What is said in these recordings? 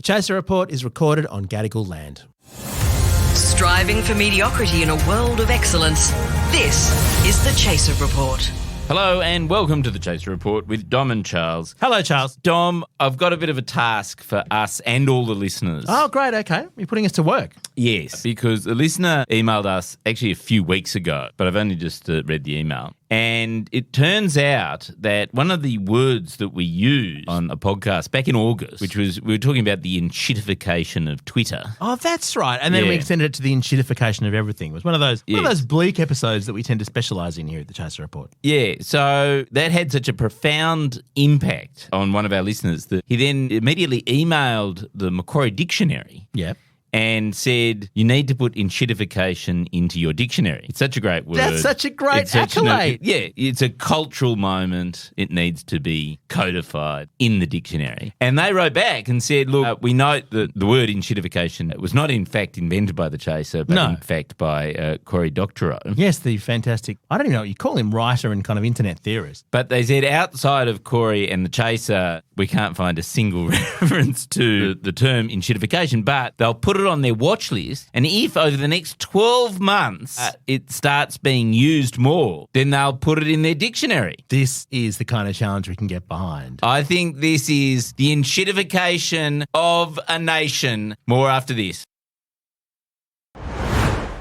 The Chaser Report is recorded on Gadigal land. Striving for mediocrity in a world of excellence. This is the Chaser Report. Hello and welcome to the Chaser Report with Dom and Charles. Hello, Charles. Dom, I've got a bit of a task for us and all the listeners. Oh, great. Okay. You're putting us to work. Yes, because a listener emailed us actually a few weeks ago, but I've only just read the email. And it turns out that one of the words that we used on a podcast back in August, which was, we were talking about the enshittification of Twitter. Oh, that's right. And then we extended it to the enshittification of everything. It was one of those bleak episodes that we tend to specialise in here at the Chaser Report. Yeah, so that had such a profound impact on one of our listeners that he then immediately emailed the Macquarie Dictionary. Yep. And said, you need to put enshittification into your dictionary. It's such a great word. That's such a great accolade. It's a cultural moment. It needs to be codified in the dictionary. And they wrote back and said, look, we note that the word enshittification was not in fact invented by the Chaser, but in fact by Cory Doctorow. Yes, the fantastic, I don't even know what you call him, writer and kind of internet theorist. But they said outside of Cory and the Chaser, we can't find a single reference to the term enshittification, but they'll put it on their watch list, and if over the next 12 months it starts being used more, then they'll put it in their dictionary. This is the kind of challenge we can get behind. I think this is the enshittification of a nation. More after this.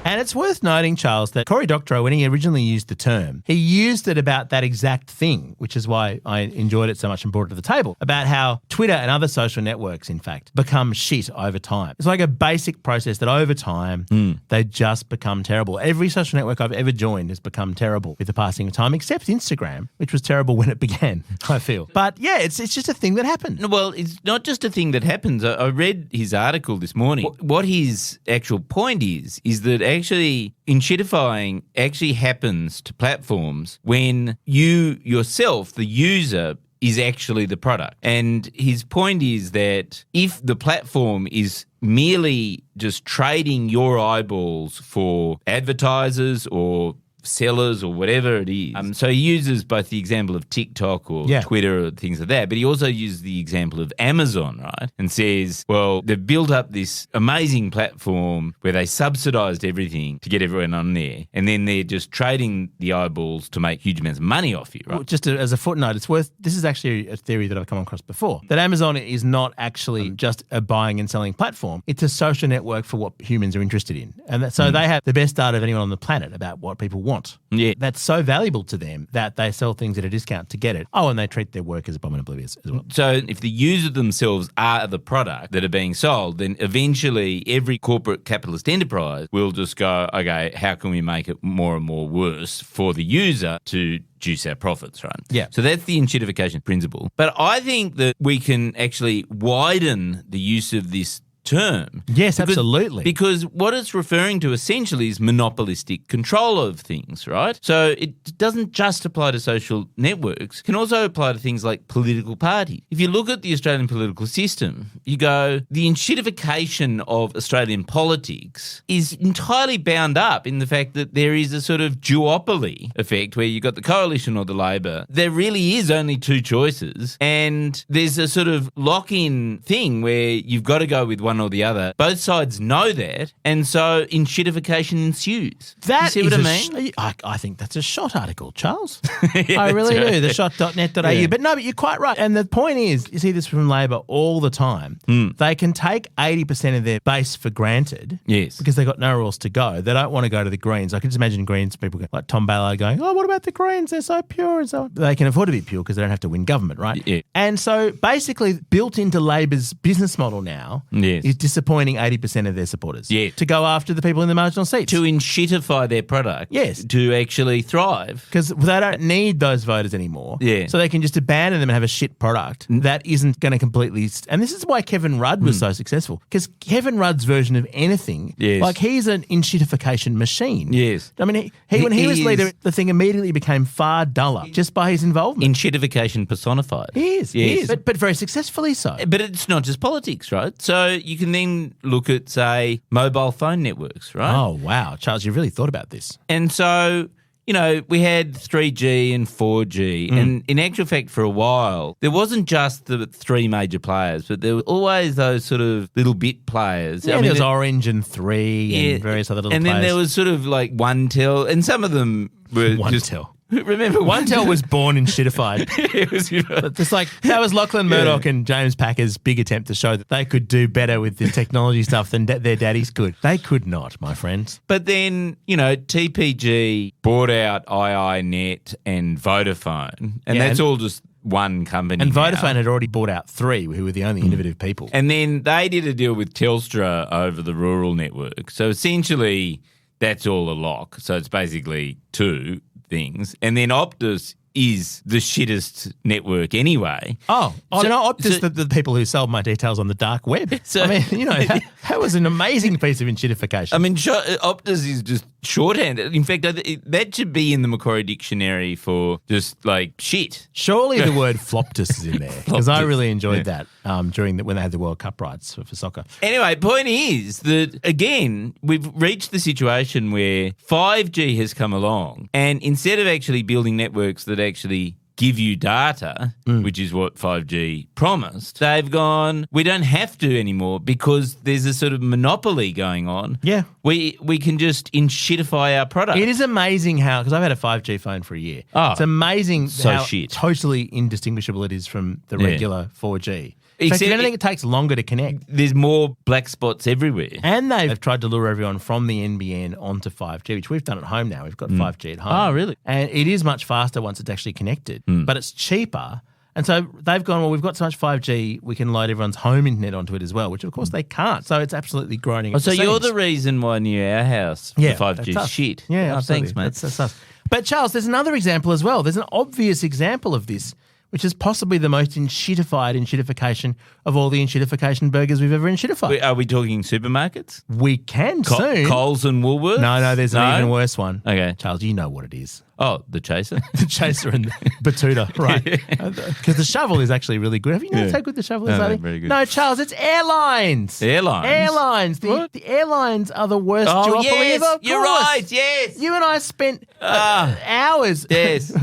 And it's worth noting, Charles, that Cory Doctorow, when he originally used the term, he used it about that exact thing, which is why I enjoyed it so much and brought it to the table, about how Twitter and other social networks, in fact, become shit over time. It's like a basic process that over time, they just become terrible. Every social network I've ever joined has become terrible with the passing of time, except Instagram, which was terrible when it began, I feel. But yeah, it's just a thing that happened. Well, it's not just a thing that happens. I read his article this morning. What his actual point is that actually enshittifying actually happens to platforms when you yourself, the user, is actually the product. And his point is that if the platform is merely just trading your eyeballs for advertisers or sellers or whatever it is. So he uses both the example of TikTok or Twitter or things like that, but he also uses the example of Amazon, right? And says, well, they've built up this amazing platform where they subsidized everything to get everyone on there, and then they're just trading the eyeballs to make huge amounts of money off you, right? Well, just as a footnote, this is actually a theory that I've come across before, that Amazon is not actually just a buying and selling platform. It's a social network for what humans are interested in. And so they have the best data of anyone on the planet about what people want. Yeah. That's so valuable to them that they sell things at a discount to get it. Oh, and they treat their workers abominably as well. So if the user themselves are the product that are being sold, then eventually every corporate capitalist enterprise will just go, okay, how can we make it more and more worse for the user to juice our profits, right? Yeah. So that's the enshittification principle. But I think that we can actually widen the use of this term. Yes, absolutely. Because what it's referring to essentially is monopolistic control of things, right? So it doesn't just apply to social networks. It can also apply to things like political parties. If you look at the Australian political system, you go, the enshittification of Australian politics is entirely bound up in the fact that there is a sort of duopoly effect where you've got the coalition or the Labor. There really is only two choices, and there's a sort of lock-in thing where you've got to go with one or the other. Both sides know that, and so enshittification ensues. That you see what I mean? I think that's a shot article, Charles. I really do. The shot.net.au. But no, but you're quite right. And the point is, you see this from Labor all the time. They can take 80% of their base for granted because they've got nowhere else to go. They don't want to go to the Greens. I can just imagine Greens people like Tom Ballard going, oh, what about the Greens? They're so pure and so on. They can afford to be pure because they don't have to win government, right? Yeah. And so basically built into Labor's business model now is disappointing 80% of their supporters. Yeah. To go after the people in the marginal seats. To enshittify their product. Yes. To actually thrive. Because they don't need those voters anymore. Yeah. So they can just abandon them and have a shit product that isn't going to completely... And this is why Kevin Rudd was so successful. Because Kevin Rudd's version of anything, like he's an enshittification machine. Yes. I mean, when he was leader, the thing immediately became far duller just by his involvement. Enshittification personified. He is. Yes. He is. But very successfully so. But it's not just politics, right? So you can then look at, say, mobile phone networks, right? Oh, wow. Charles, you really thought about this. And so we had 3G and 4G, and in actual fact, for a while, there wasn't just the three major players, but there were always those sort of little bit players. Yeah, there was Orange and 3 and various other little and players. And then there was sort of like OneTel, and some of them were OneTel. Remember, OneTel was born in Shittified. It was, Just like that was Lachlan Murdoch and James Packer's big attempt to show that they could do better with the technology stuff than their daddies could. They could not, my friends. But then, TPG bought out IINet and Vodafone, and that's all just one company. And now. Vodafone had already bought out 3, who were the only innovative people. And then they did a deal with Telstra over the rural network. So essentially, that's all a lock. So it's basically 2 things. And then Optus is the shittest network anyway. Optus, the people who sold my details on the dark web. So, that was an amazing piece of enshittification. I mean, Optus is just shorthand. In fact, that should be in the Macquarie Dictionary for just like shit. Surely the word floptus is in there because I really enjoyed that when they had the World Cup rights for soccer. Anyway, point is that, again, we've reached the situation where 5G has come along, and instead of actually building networks that actually give you data, which is what 5G promised, they've gone, we don't have to anymore because there's a sort of monopoly going on. Yeah. We can just enshittify our product. It is amazing how, because I've had a 5G phone for a year. Oh, it's amazing how shit. totally indistinguishable it is from the regular 4G. In fact, Except if anything, it takes longer to connect. There's more black spots everywhere. And they've tried to lure everyone from the NBN onto 5G, which we've done at home now. We've got 5G at home. Oh, really? And it is much faster once it's actually connected, but it's cheaper. And so they've gone, well, we've got so much 5G, we can load everyone's home internet onto it as well, which of course they can't. So it's absolutely groaning. So you're the reason why near our house the 5G is shit. Yeah, thanks, mate. That's us. But Charles, there's another example as well. There's an obvious example of this, which is possibly the most enshittification of all the enshittification burgers we've ever enshittified. Are we talking supermarkets? We can soon. Coles and Woolworths? No, there's an even worse one. Okay. Charles, you know what it is. Oh, the Chaser? The Chaser and the Batuta, right. Because the shovel is actually really good. Have you noticed how good the shovel is? No, very good. No, Charles, it's airlines. Airlines? The airlines are the worst duopoly yes, ever. You're right, yes. You and I spent hours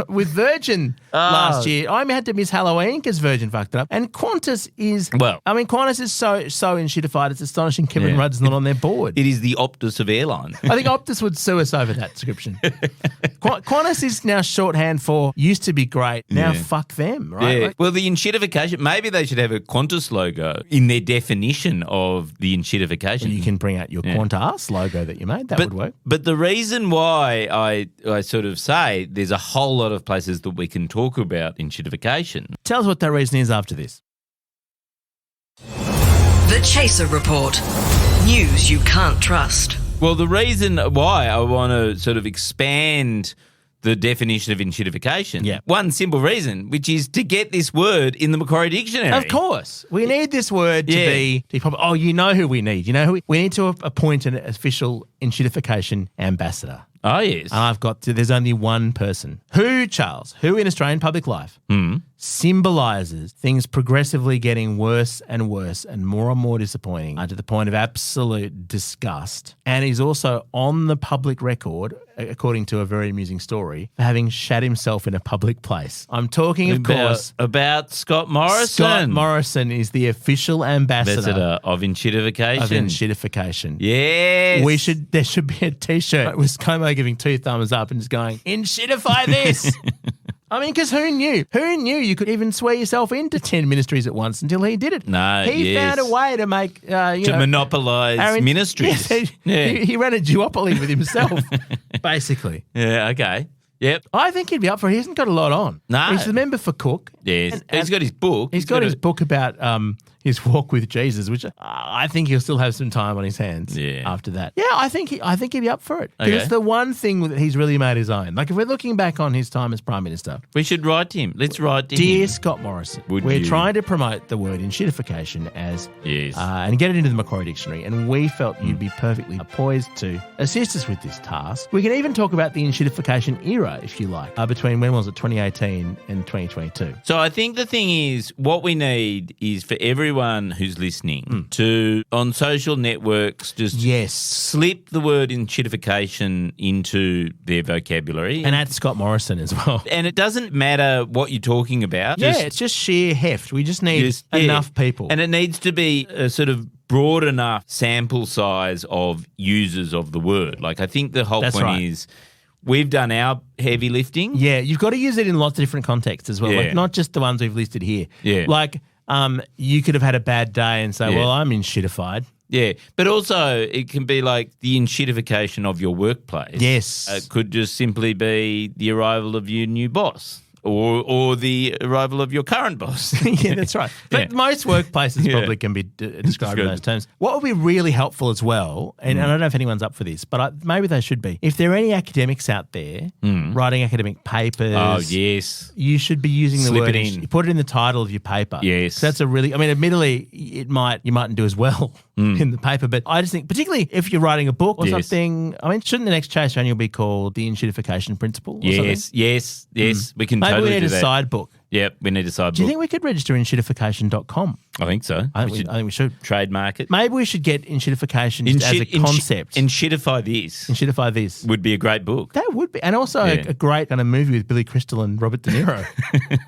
with Virgin last year. I had to miss Halloween because Virgin fucked it up. And Qantas is, Qantas is so enshittified, it's astonishing Kevin Rudd's not on their board. It is the Optus of airline. I think Optus would sue us over that description. Qantas is now shorthand for used to be great, now fuck them, right? Yeah. Well, the enshittification, maybe they should have a Qantas logo in their definition of the enshittification. And you can bring out your Qantas logo that you made. That would work. But the reason why I sort of say there's a whole lot of places that we can talk about enshittification. Tell us what that reason is after this. The Chaser Report. News you can't trust. Well, the reason why I want to sort of expand the definition of enshittification, one simple reason, which is to get this word in the Macquarie Dictionary. Of course. We need this word to be popular. Oh, you know who we need. You know who we need to appoint an official enshittification ambassador. Oh, yes. And there's only one person. Who, Charles, who in Australian public life symbolises things progressively getting worse and worse and more disappointing to the point of absolute disgust, and he's also on the public record, according to a very amusing story, for having shat himself in a public place. I'm talking, of course, about Scott Morrison. Scott Morrison is the official ambassador of enshittification. Of enshittification. Yes. There should be a T-shirt with ScoMo giving 2 thumbs up and just going, enshittify this. I mean, because who knew? Who knew you could even swear yourself into 10 ministries at once until he did it? No, he found a way to make, to monopolise ministries. Yes, he ran a duopoly with himself, basically. Yeah, okay. Yep. I think he'd be up for it. He hasn't got a lot on. No. He's the member for Cook. Yes. He's got his book. He's got his book about his walk with Jesus, which I think he'll still have some time on his hands after that. Yeah, I think he'd be up for it. Because it's the one thing that he's really made his own. Like if we're looking back on his time as Prime Minister. We should write to him. Let's write to him. Dear Scott Morrison, we're trying to promote the word enshittification as and get it into the Macquarie Dictionary, and we felt you'd be perfectly poised to assist us with this task. We can even talk about the enshittification era, if you like, between when was it, 2018 and 2022. So So I think the thing is, what we need is for everyone who's listening to, on social networks, just slip the word enshittification into their vocabulary. And at Scott Morrison as well. And it doesn't matter what you're talking about. It's just sheer heft. We just need enough people. And it needs to be a sort of broad enough sample size of users of the word. Like, I think the whole point is we've done our heavy lifting. Yeah, you've got to use it in lots of different contexts as well, like not just the ones we've listed here. Yeah. Like, you could have had a bad day and say, well, I'm enshittified. Yeah, but also it can be like the enshittification of your workplace. Yes. It could just simply be the arrival of your new boss. Or the arrival of your current boss. Yeah, that's right. But most workplaces probably can be described in those terms. What would be really helpful as well, and I don't know if anyone's up for this, but maybe they should be. If there are any academics out there writing academic papers, you should be using the word. Put it in the title of your paper. Yes, so that's a really. I mean, admittedly, you mightn't do as well in the paper, but I just think, particularly if you're writing a book or something. I mean, shouldn't the next Chase Annual be called the Enshittification Principle? Or something? Yes. We can. Maybe totally we need a side book. Yep, we need a side book. Do you think we could register enshittification.com? I think so. I think we should. Trademark it. Maybe we should get enshittification as a concept. Enshittify this. Enshittify this. Would be a great book. That would be. And also a great kind of movie with Billy Crystal and Robert De Niro.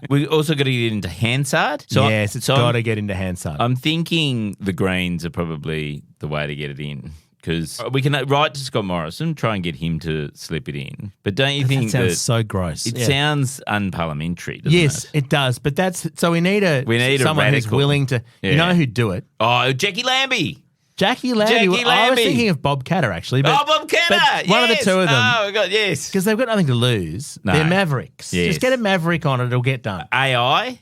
We also got to get into Hansard. Yes, it's got to get into Hansard. I'm thinking the Greens are probably the way to get it in. Because we can write to Scott Morrison, try and get him to slip it in. But don't you think that sounds so gross? It sounds unparliamentary, doesn't it? Yes, it does. But so we need someone who's willing to. You know who'd do it? Oh, Jackie Lambie. Jackie Lambie. I was thinking of Bob Catter, actually. But, Bob Catter. But one of the two of them. Oh, my God, yes. Because they've got nothing to lose. No. They're mavericks. Yes. Just get a maverick on it, it'll get done. AI?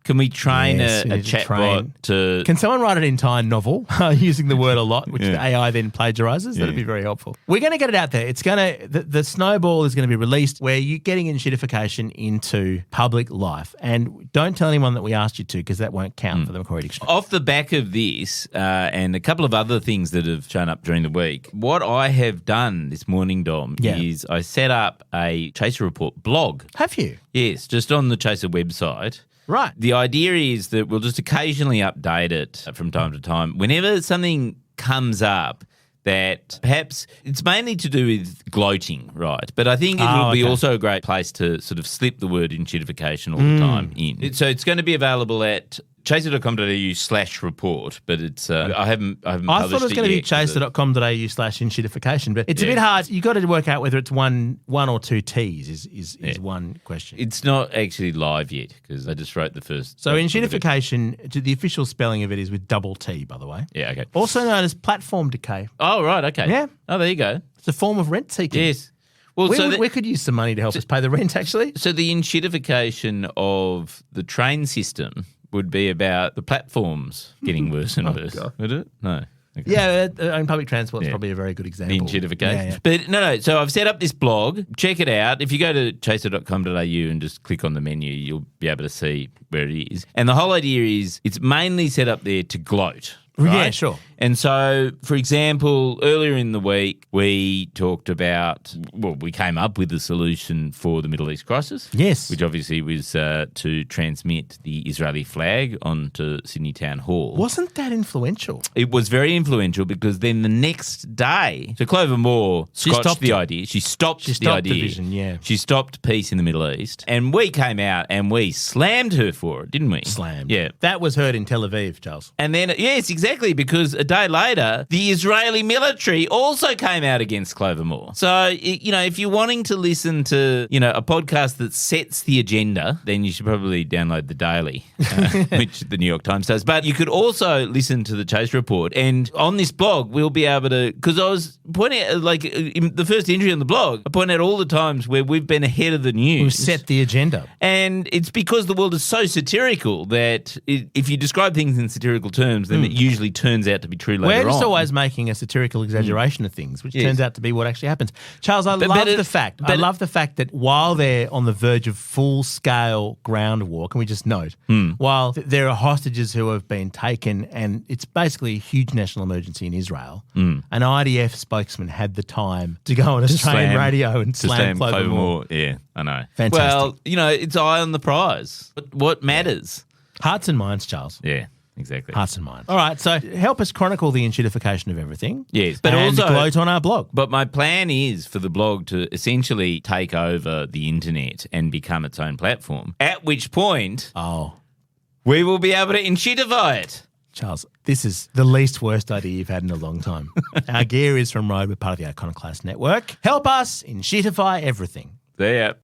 Can we train a chatbot to... Can someone write an entire novel using the word a lot, which the AI then plagiarizes? That'd be very helpful. We're going to get it out there. It's going to... The snowball is going to be released where you're getting enshittification into public life. And don't tell anyone that we asked you to, because that won't count for the Macquarie Dictionary. Off the back of this and a couple of other things that have shown up during the week, what I have done this morning, Dom, is I set up a Chaser Report blog. Have you? Yes, just on the Chaser website. Right. The idea is that we'll just occasionally update it from time to time. Whenever something comes up that perhaps it's mainly to do with gloating, right? But I think it will be also a great place to sort of slip the word enshittification all the time in. So it's going to be available at chaser.com.au/report, but it's I haven't published it. I thought it was going to be chaser.com.au/enshittification, but it's a bit hard. You've got to work out whether it's one or two T's is one question. It's not actually live yet because I just wrote the first. So enshittification, the official spelling of it is with double T, by the way. Yeah, okay. Also known as platform decay. Oh, right, okay. Yeah. Oh, there you go. It's a form of rent seeking. Yes. Well, we could use some money to help us pay the rent, actually. So the enshittification of the train system would be about the platforms getting worse and worse. God. Would it? No. Okay. Yeah, public transport is probably a very good example. The enshittification. Yeah. But no. So I've set up this blog. Check it out. If you go to chaser.com.au and just click on the menu, you'll be able to see where it is. And the whole idea is it's mainly set up there to gloat. Right? Yeah, sure. And so, for example, earlier in the week, we talked about, we came up with a solution for the Middle East crisis. Yes. Which obviously was to transmit the Israeli flag onto Sydney Town Hall. Wasn't that influential? It was very influential because then the next day, so Clover Moore scotched the idea. She stopped the idea. Division, yeah. She stopped peace in the Middle East. And we came out and we slammed her for it, didn't we? Slammed. Yeah. That was heard in Tel Aviv, Charles. And then, yes, exactly, because a day later, the Israeli military also came out against Clover Moore. So, if you're wanting to listen to, a podcast that sets the agenda, then you should probably download The Daily, which the New York Times does. But you could also listen to the Chase Report. And on this blog, we'll be able to, because I was pointing out, in the first entry on the blog, I point out all the times where we've been ahead of the news. We've set the agenda. And it's because the world is so satirical that if you describe things in satirical terms, then it usually turns out to be true later on. We're just always making a satirical exaggeration of things, which turns out to be what actually happens. Charles, I love the fact that while they're on the verge of full-scale ground war, can we just note, while there are hostages who have been taken and it's basically a huge national emergency in Israel, an IDF spokesman had the time to go on Australian radio and slam Clover Moore. Yeah, I know. Fantastic. Well, it's eye on the prize. What matters? Hearts and minds, Charles. Yeah. Exactly. Hearts and minds. All right, so help us chronicle the enshittification of everything. Yes, but and also gloat on our blog. But my plan is for the blog to essentially take over the internet and become its own platform. At which point, we will be able to enshittify it. Charles, this is the least worst idea you've had in a long time. Our gear is from Rode. We're part of the Iconoclast Network. Help us enshittify everything. See ya.